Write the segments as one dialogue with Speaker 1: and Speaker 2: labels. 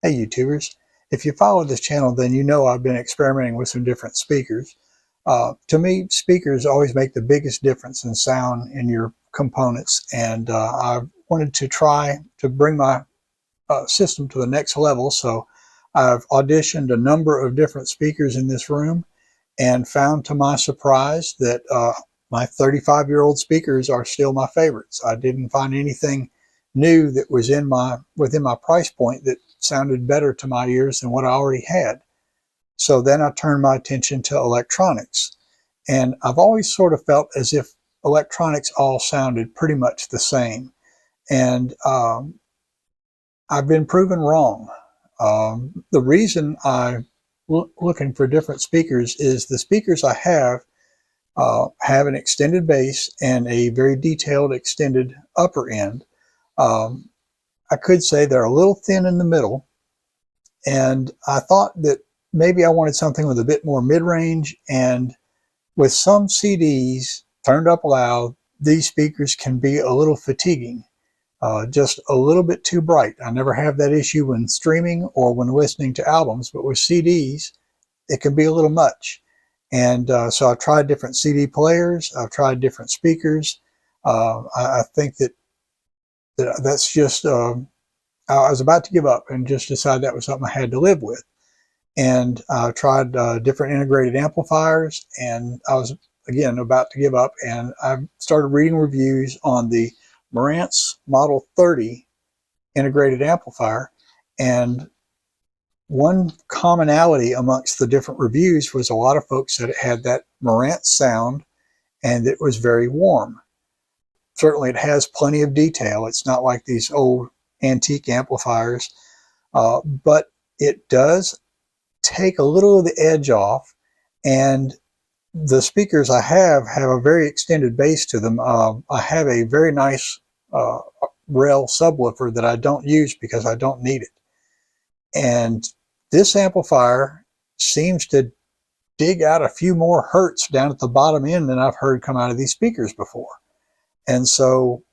Speaker 1: Hey YouTubers, if you follow this channel, then you know I've been experimenting with some different speakers. To me, speakers always make the biggest difference in sound in your components, and I wanted to try to bring my system to the next level, so I've auditioned a number of different speakers in this room and found to my surprise that my 35-year-old speakers are still my favorites. I didn't find anything new that was within my price point that sounded better to my ears than what I already had. So then I turned my attention to electronics. And I've always sort of felt as if electronics all sounded pretty much the same. And I've been proven wrong. The reason I'm looking for different speakers is the speakers I have an extended bass and a very detailed extended upper end. I could say they're a little thin in the middle, and I thought that maybe I wanted something with a bit more mid-range, and with some CDs turned up loud, these speakers can be a little fatiguing, just a little bit too bright. I never have that issue when streaming or when listening to albums, but with CDs, it can be a little much. And so I've tried different CD players, I've tried different speakers. I think that's just, I was about to give up and just decided that was something I had to live with. And I tried different integrated amplifiers, and I was, again, about to give up. And I started reading reviews on the Marantz Model 30 integrated amplifier. And one commonality amongst the different reviews was a lot of folks said it had that Marantz sound and it was very warm. Certainly it has plenty of detail. It's not like these old antique amplifiers, but it does take a little of the edge off, and the speakers I have a very extended bass to them. I have a very nice rail subwoofer that I don't use because I don't need it. And this amplifier seems to dig out a few more hertz down at the bottom end than I've heard come out of these speakers before. And so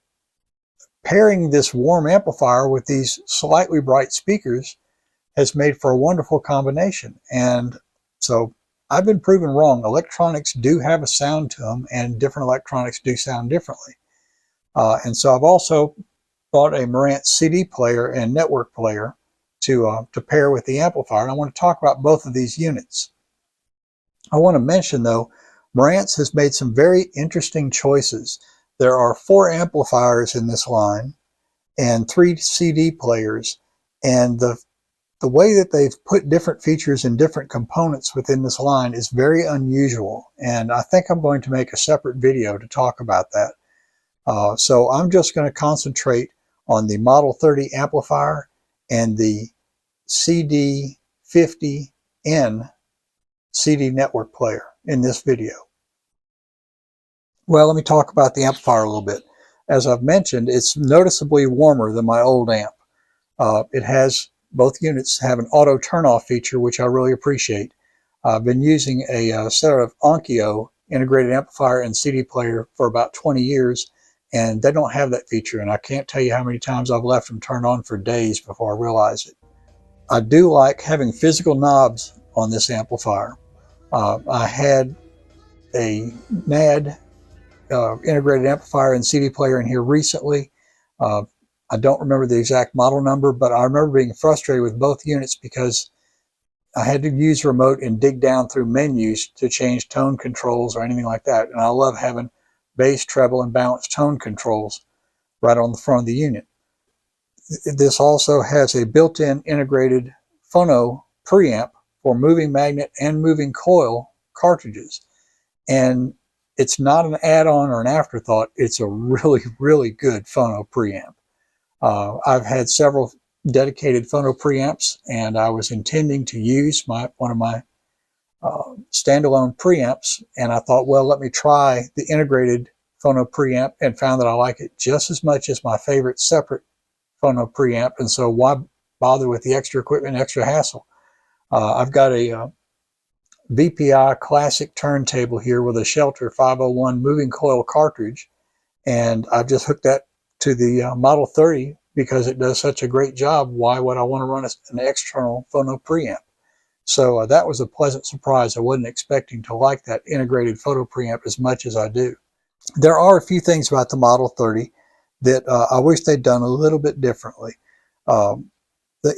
Speaker 1: pairing this warm amplifier with these slightly bright speakers has made for a wonderful combination. And so I've been proven wrong. Electronics do have a sound to them, and different electronics do sound differently. And so I've also bought a Marantz CD player and network player to pair with the amplifier. And I want to talk about both of these units. I want to mention, though, Marantz has made some very interesting choices. There are 4 amplifiers in this line and 3 CD players, and the way that they've put different features and different components within this line is very unusual, and I think I'm going to make a separate video to talk about that. So I'm just going to concentrate on the Model 30 amplifier and the CD50n CD network player in this video. Well, let me talk about the amplifier a little bit. As I've mentioned, it's noticeably warmer than my old amp. Both units have an auto turn-off feature, which I really appreciate. I've been using a set of Onkyo integrated amplifier and CD player for about 20 years, and they don't have that feature, and I can't tell you how many times I've left them turned on for days before I realize it. I do like having physical knobs on this amplifier. I had a NAD integrated amplifier and CD player in here recently. I don't remember the exact model number, but I remember being frustrated with both units because I had to use remote and dig down through menus to change tone controls or anything like that. And I love having bass, treble, and balanced tone controls right on the front of the unit. This also has a built-in integrated phono preamp for moving magnet and moving coil cartridges. And it's not an add-on or an afterthought. It's a really, really good phono preamp. I've had several dedicated phono preamps, and I was intending to use one of my standalone preamps, and I thought, well, let me try the integrated phono preamp, and found that I like it just as much as my favorite separate phono preamp, and so why bother with the extra equipment, extra hassle? I've got a VPI classic turntable here with a Shelter 501 moving coil cartridge, and I've just hooked that to the Model 30 because it does such a great job, why would I want to run an external phono preamp? So that was a pleasant surprise. I wasn't expecting to like that integrated photo preamp as much as I do. There are a few things about the Model 30 that I wish they'd done a little bit differently. The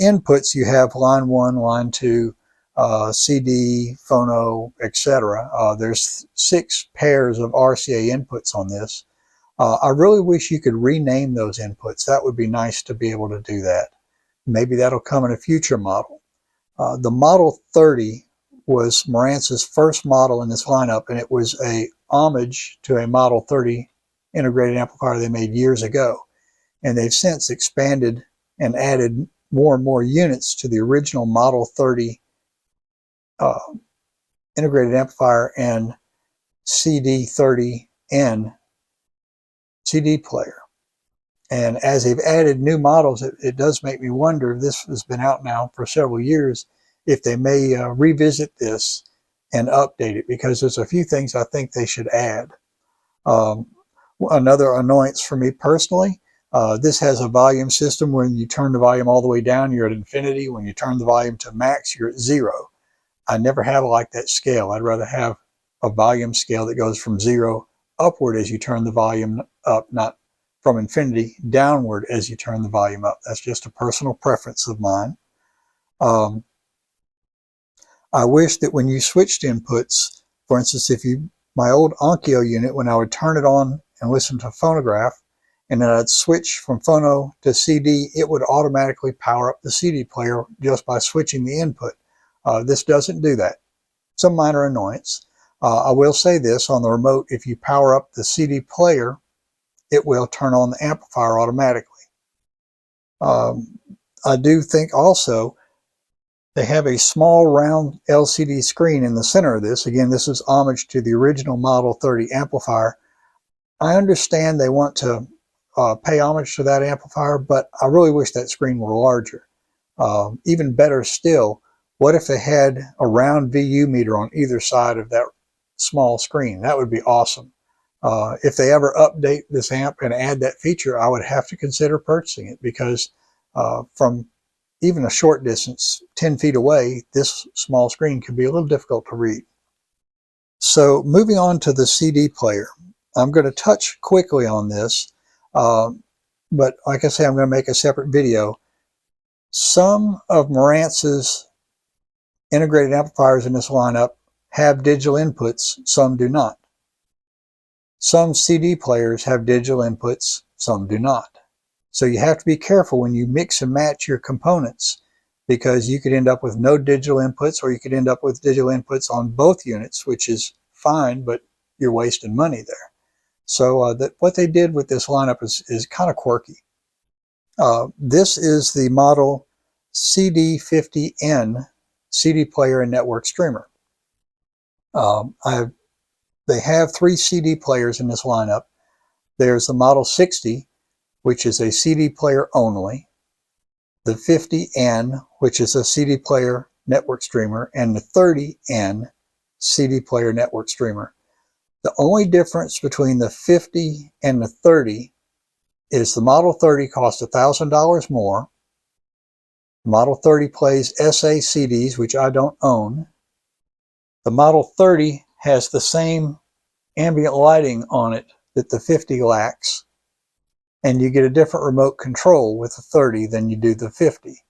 Speaker 1: inputs, you have line 1, line 2, CD, phono, etc. There's 6 pairs of RCA inputs on this. I really wish you could rename those inputs. That would be nice to be able to do that. Maybe that'll come in a future model. The Model 30 was Marantz's first model in this lineup, and it was a homage to a Model 30 integrated amplifier they made years ago. And they've since expanded and added more and more units to the original Model 30 integrated amplifier and CD50n CD player. And as they've added new models, it does make me wonder, this has been out now for several years, if they may revisit this and update it, because there's a few things I think they should add. Another annoyance for me personally, this has a volume system. When you turn the volume all the way down, you're at infinity. When you turn the volume to max, you're at 0. I never have liked that scale. I'd rather have a volume scale that goes from 0 upward as you turn the volume up, not from infinity downward as you turn the volume up. That's just a personal preference of mine. I wish that when you switched inputs, for instance, my old Onkyo unit, when I would turn it on and listen to phonograph, and then I'd switch from phono to CD, it would automatically power up the CD player just by switching the input. This doesn't do that. Some minor annoyance. I will say this, on the remote, if you power up the CD player, it will turn on the amplifier automatically. I do think also they have a small round LCD screen in the center of this. Again, this is homage to the original Model 30 amplifier. I understand they want to pay homage to that amplifier, but I really wish that screen were larger. Even better still, what if they had a round VU meter on either side of that small screen? That would be awesome. If they ever update this amp and add that feature, I would have to consider purchasing it, because from even a short distance, 10 feet away, this small screen can be a little difficult to read. So moving on to the CD player, I'm going to touch quickly on this, but like I say, I'm going to make a separate video. Some of Marantz's integrated amplifiers in this lineup have digital inputs, some do not. Some CD players have digital inputs, some do not. So you have to be careful when you mix and match your components, because you could end up with no digital inputs, or you could end up with digital inputs on both units, which is fine, but you're wasting money there. So what they did with this lineup is kind of quirky. This is the model CD50n CD player and network streamer. They have 3 CD players in this lineup. There's the Model 60, which is a CD player only, the 50N, which is a CD player network streamer, and the 30N CD player network streamer. The only difference between the 50 and the 30 is the Model 30 costs $1,000 more. The Model 30 plays SA CDs, which I don't own. The Model 30 has the same ambient lighting on it that the 50 lacks, and you get a different remote control with the 30 than you do the 50.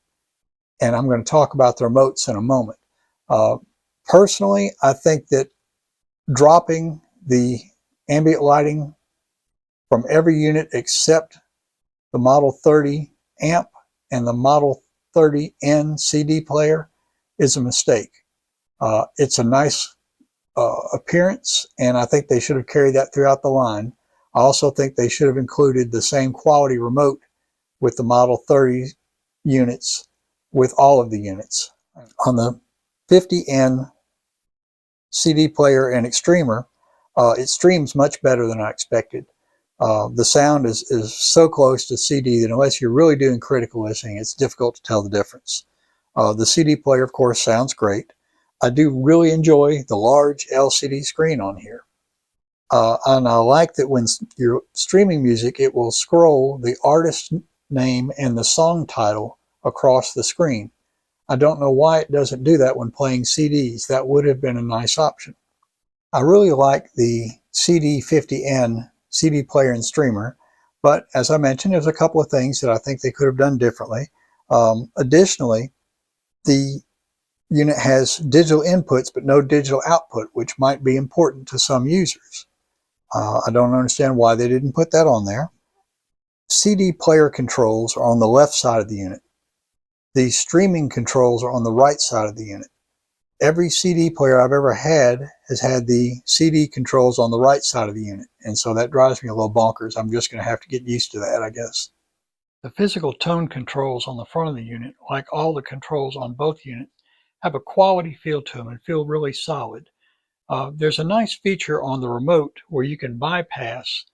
Speaker 1: And I'm going to talk about the remotes in a moment. Personally, I think that dropping the ambient lighting from every unit except the Model 30 amp and the Model 30N CD player is a mistake. It's a nice appearance, and I think they should have carried that throughout the line. I also think they should have included the same quality remote with the Model 30 units with all of the units. On the 50N CD player and extremer, it streams much better than I expected. The sound is so close to CD that unless you're really doing critical listening, it's difficult to tell the difference. The CD player, of course, sounds great. I do really enjoy the large LCD screen on here. And I like that when you're streaming music, it will scroll the artist name and the song title across the screen. I don't know why it doesn't do that when playing CDs. That would have been a nice option. I really like the CD50n CD player and streamer, but as I mentioned, there's a couple of things that I think they could have done differently. Additionally, the unit has digital inputs but no digital output, which might be important to some users. I don't understand why they didn't put that on there. CD player controls are on the left side of the unit. The streaming controls are on the right side of the unit. Every CD player I've ever had has had the CD controls on the right side of the unit, and so that drives me a little bonkers. I'm just going to have to get used to that, I guess. The physical tone controls on the front of the unit, like all the controls on both units, have a quality feel to them and feel really solid. There's a nice feature on the remote where you can bypass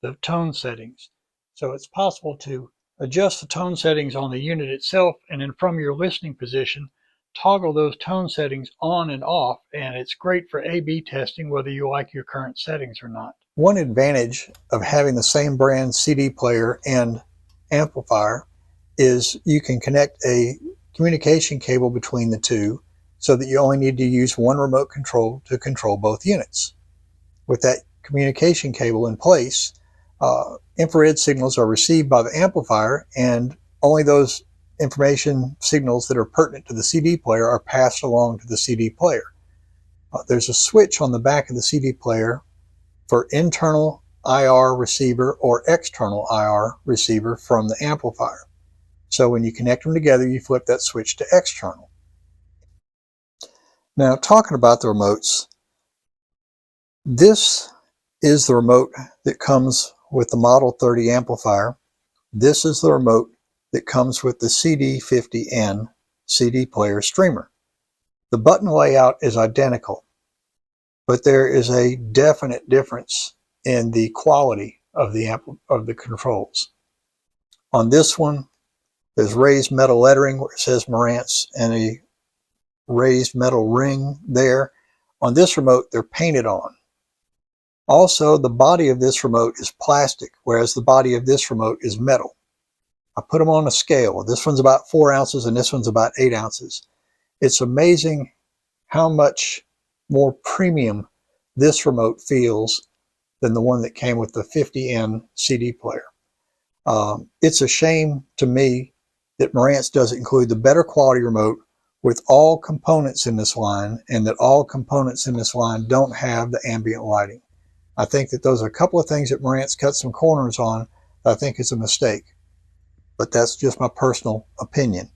Speaker 1: the tone settings. So it's possible to adjust the tone settings on the unit itself, and then from your listening position, toggle those tone settings on and off, and it's great for A/B testing whether you like your current settings or not. One advantage of having the same brand CD player and amplifier is you can connect a communication cable between the two so that you only need to use one remote control to control both units. With that communication cable in place, infrared signals are received by the amplifier, and only those information signals that are pertinent to the CD player are passed along to the CD player. There's a switch on the back of the CD player for internal IR receiver or external IR receiver from the amplifier. So when you connect them together, you flip that switch to external. Now, talking about the remotes, this is the remote that comes with the Model 30 amplifier. This is the remote that comes with the CD50n CD player streamer. The button layout is identical, but there is a definite difference in the quality of the controls. On this one, there's raised metal lettering where it says Marantz and a raised metal ring there. On this remote, they're painted on. Also, the body of this remote is plastic, whereas the body of this remote is metal. I put them on a scale. This one's about 4 ounces and this one's about 8 ounces. It's amazing how much more premium this remote feels than the one that came with the 50N CD player. It's a shame to me that Marantz doesn't include the better quality remote with all components in this line, and that all components in this line don't have the ambient lighting. I think that those are a couple of things that Marantz cut some corners on that I think is a mistake. But that's just my personal opinion.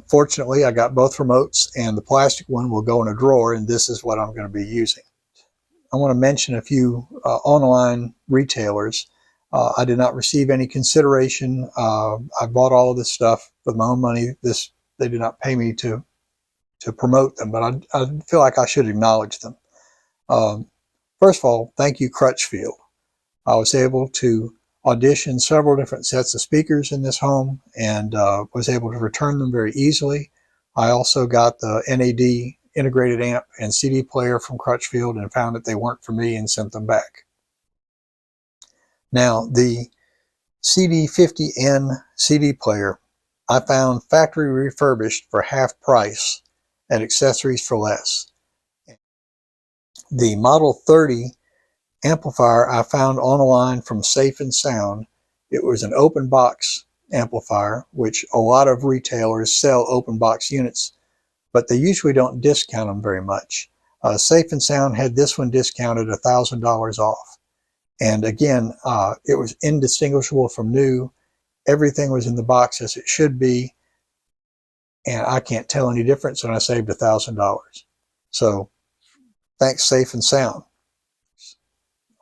Speaker 1: Fortunately, I got both remotes, and the plastic one will go in a drawer, and this is what I'm going to be using. I want to mention a few online retailers. I did not receive any consideration. I bought all of this stuff with my own money. They did not pay me to promote them, but I feel like I should acknowledge them. First of all, thank you, Crutchfield. I was able to audition several different sets of speakers in this home and was able to return them very easily. I also got the NAD integrated amp and CD player from Crutchfield and found that they weren't for me and sent them back. Now, the CD50n CD player I found factory refurbished for half price and accessories for less. The Model 30 amplifier I found online from Safe and Sound. It was an open box amplifier, which a lot of retailers sell open box units, but they usually don't discount them very much. Safe and Sound had this one discounted $1,000 off. And again, it was indistinguishable from new. Everything was in the box as it should be, and I can't tell any difference, and I saved $1,000. So thanks, Safe and Sound.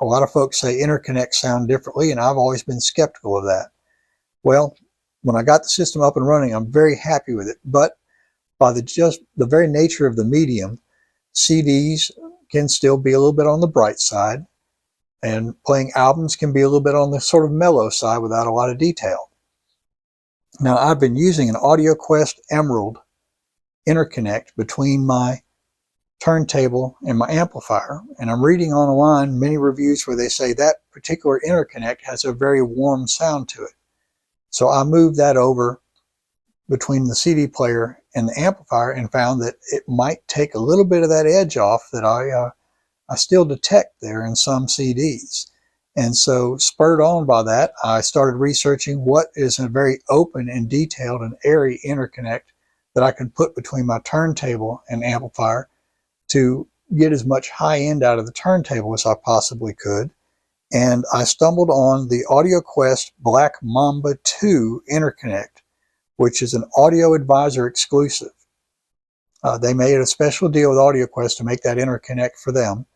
Speaker 1: A lot of folks say interconnects sound differently, and I've always been skeptical of that. Well, when I got the system up and running, I'm very happy with it, but by the very nature of the medium, CDs can still be a little bit on the bright side, and playing albums can be a little bit on the sort of mellow side without a lot of detail. Now, I've been using an AudioQuest Emerald interconnect between my turntable and my amplifier, and I'm reading online many reviews where they say that particular interconnect has a very warm sound to it. So I moved that over between the CD player and the amplifier and found that it might take a little bit of that edge off that I still detect there in some CDs. And so, spurred on by that, I started researching what is a very open and detailed and airy interconnect that I can put between my turntable and amplifier to get as much high end out of the turntable as I possibly could. And I stumbled on the AudioQuest Black Mamba 2 interconnect, which is an Audio Advisor exclusive. They made a special deal with AudioQuest to make that interconnect for them.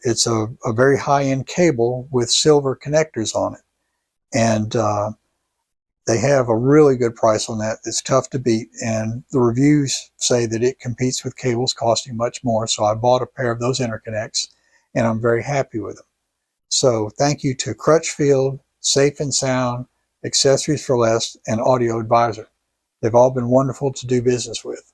Speaker 1: It's a very high-end cable with silver connectors on it. And they have a really good price on that. It's tough to beat. And the reviews say that it competes with cables costing much more. So I bought a pair of those interconnects, and I'm very happy with them. So thank you to Crutchfield, Safe and Sound, Accessories for Less, and Audio Advisor. They've all been wonderful to do business with.